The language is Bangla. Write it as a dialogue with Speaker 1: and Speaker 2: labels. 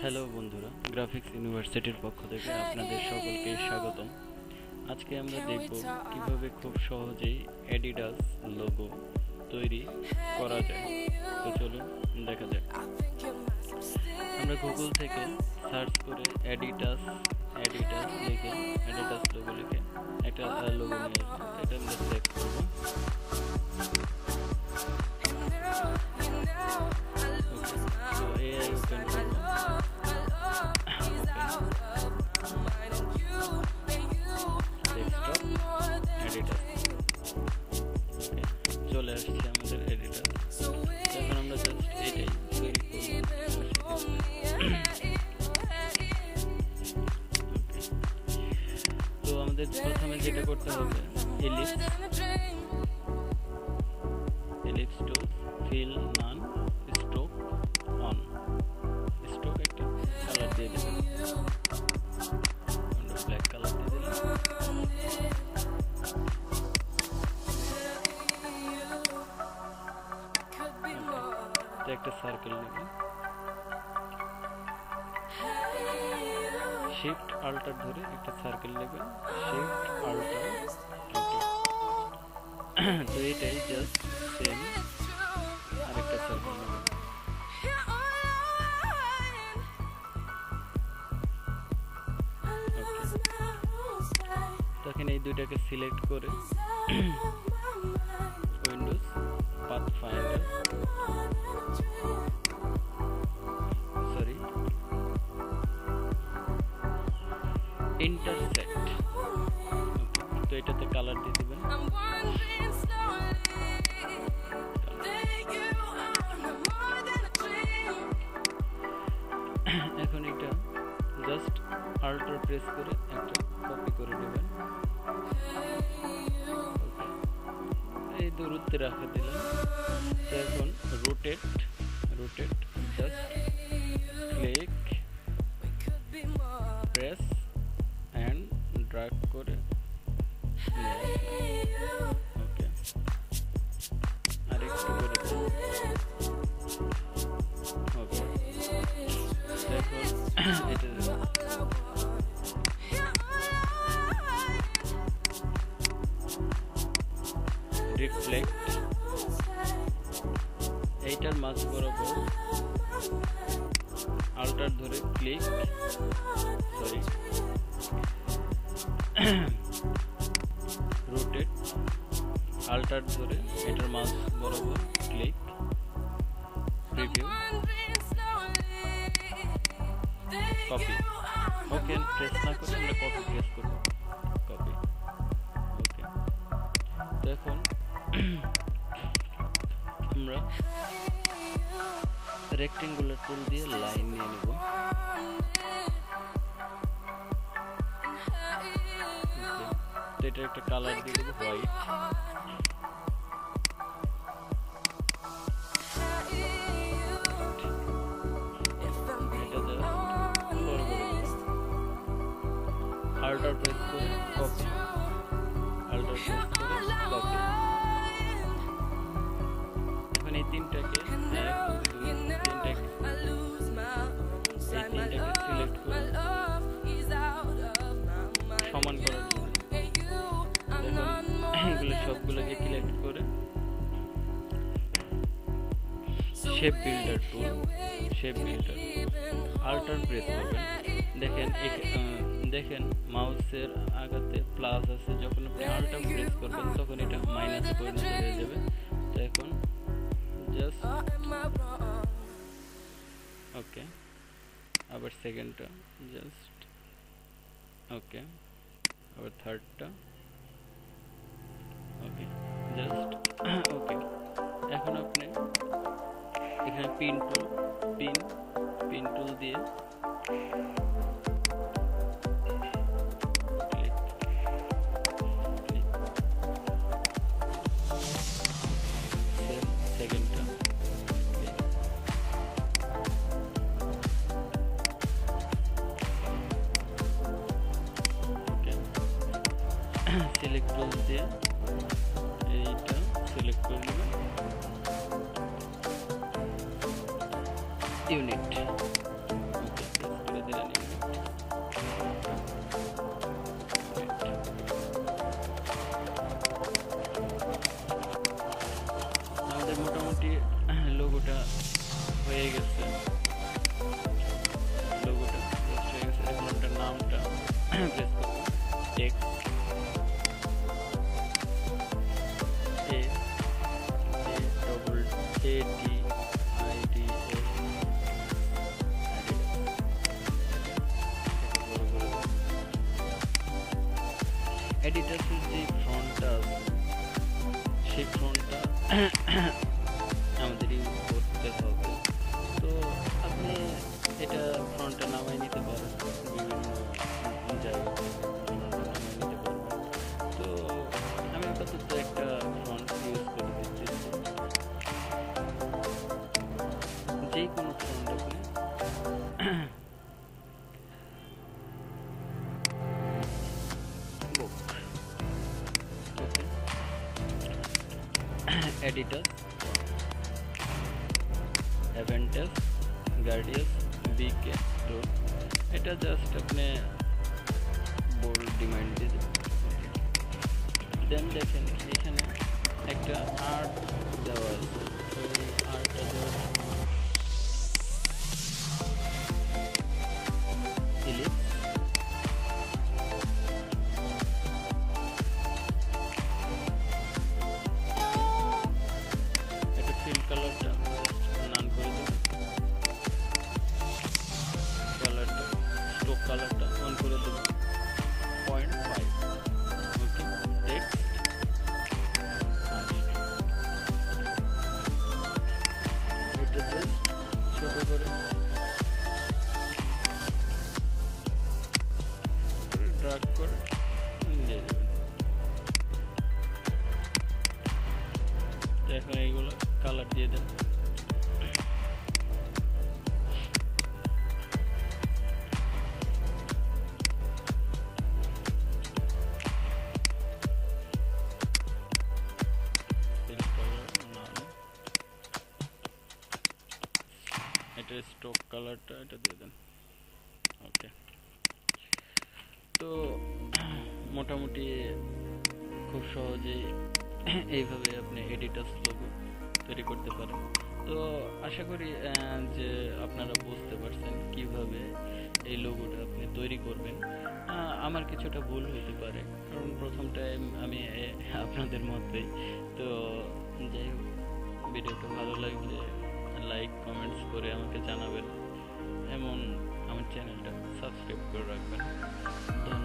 Speaker 1: হ্যালো বন্ধুরা, গ্রাফিক্স ইউনিভার্সিটির পক্ষ থেকে আপনাদের সকলকে স্বাগতম। আজকে আমরা দেখব কিভাবে খুব সহজেই অ্যাডিডাস লোগো তৈরি করা যায়। তো চলুন দেখা যাক। আমরা গুগল থেকে সার্চ করে অ্যাডিডাস লিখে অ্যাডিডাস লোগো লিখে একটা লোগো নিয়ে আসবো। এটা আমরা সিলেক্ট করব। তো এআই ওপেন করব। চলে আসছে আমাদের এডিটর। এখন আমরা জাস্ট এটাই তৈরি করব। তো আমাদের প্রথমে যেটা করতে হবে, ellipse to fill none stroke on. Stroke একটা কালার দিয়ে দেবেন, ব্ল্যাক কালার দিয়ে দিলাম। একটা সার্কেল নেবেন, শিফট আল্টার ধরে একটা সার্কেল নেবেন, শিফট আল্টার। তো এটাই জাস্ট সেম আরেকটা সার্কেল নেবেন। তখন এই দুইটাকে সিলেক্ট করে উইন্ডোজ পাথফাইন্ডার ইন্টারসেক্ট। তো এটাতে কালার দিয়ে দিবেন। এখন এটা জাস্ট আল্টার প্রেস করে একটা কপি করে নেবেন। এই দূরত্বে রাখা দিলাম। তো এখন rotate just click press and drag করে ওকে আরেকটু করে ওকে। দেখুন এটা রিফ্লেক্ট, এইটার মাঝ বরাবর আল্টার ধরে ক্লিক রোটেট আল্টার ধরে এটার মাঝ বরাবর ক্লিক প্রিভিউ কপি। ওকে প্রেস না করে আমরা কপি প্রেস করব, কপি ওকে। তো এখন আমরা রেক্টেঙ্গুলার টুল দিয়ে লাইন নিয়ে নেব। এটা একটা কালার দিয়ে দেবো হোয়াইট। আল্টার প্রেস করে কপি, আল্টার প্রেস করে কপি। এখন এই তিনটাকে সিলেক্ট করে সমান করার জন্য এগুলো সবগুলোকে সিলেক্ট করে শেপ বিল্ডার আল্টার প্রেস করবেন। দেখেন মাউসের আগাতে প্লাস আছে, যখন আপনি আল্টার প্রেস করবেন তখন এটা মাইনাস পরিণত হয়ে যাবে। তো এখন জাস্ট ওকে, আবার সেকেন্ডটা জাস্ট ওকে, আবার থার্ডটা ওকে, জাস্ট ওকে। এখন আপনি এখানে পিন টুল দিয়ে সেকেন্ডটা ওকে, সিলেক্ট টুল দিয়ে এইটা সিলেক্ট করে নেবেন। ইউনিট প্রেস করব, টেক্সট এ A double A T I D A এডিটাসের যে ফ্রন্টটা আছে সেই ফ্রন্টটা আমাদের ইউজ করতে হবে। তো আপনি এটা ফ্রন্টটা নামাই নিতে পারেন, বিভিন্ন জায়গায় ফ্রন্টটা নামাই নিতে পারবেন। তো আমি আপাতত একটা ফ্রন্ট ইউজ করে দিচ্ছি, যে কোনো ফ্রন্ট আপনি বুক ওকে এডিটাস অ্যাভেন্টাস গার্ডিয়াস বিকে তো এটা জাস্ট আপনি বোল্ড ডিমান্ড দিয়ে দেবেন। দেন দেখেন এখানে একটা আর্ট দেওয়া আছে, তো এই আর্টটা জাস্ট ইলিপস এটা ফিল কালারটা নান করে দেবেন, কালারটা স্ট্রোক কালারটা অন করে দেবেন 0.5 ওকে টেক্সট এটা জাস্ট ছোট করে ড্র্যাগ করে দিয়ে দেবেন। এখন এইগুলো কালার দিয়ে দেন, এটা স্ট্রোক কালারটা এটা দিয়ে দেন ওকে। তো মোটামুটি খুব সহজেই এইভাবে আপনি এডিটাস লোগো তৈরি করতে পারেন। তো আশা করি যে আপনারা বুঝতে পারছেন কিভাবে এই লোগোটা আপনি তৈরি করবেন। আমার কিছুটা ভুল হতে পারে, কারণ প্রথম টাইম আমি আপনাদের মতোই। তো যাই হোক, ভিডিওটা ভালো লাগলে লাইক কমেন্টস করে আমাকে জানাবেন, এমন আমার চ্যানেলটা সাবস্ক্রাইব করে রাখবেন। ধন্যবাদ।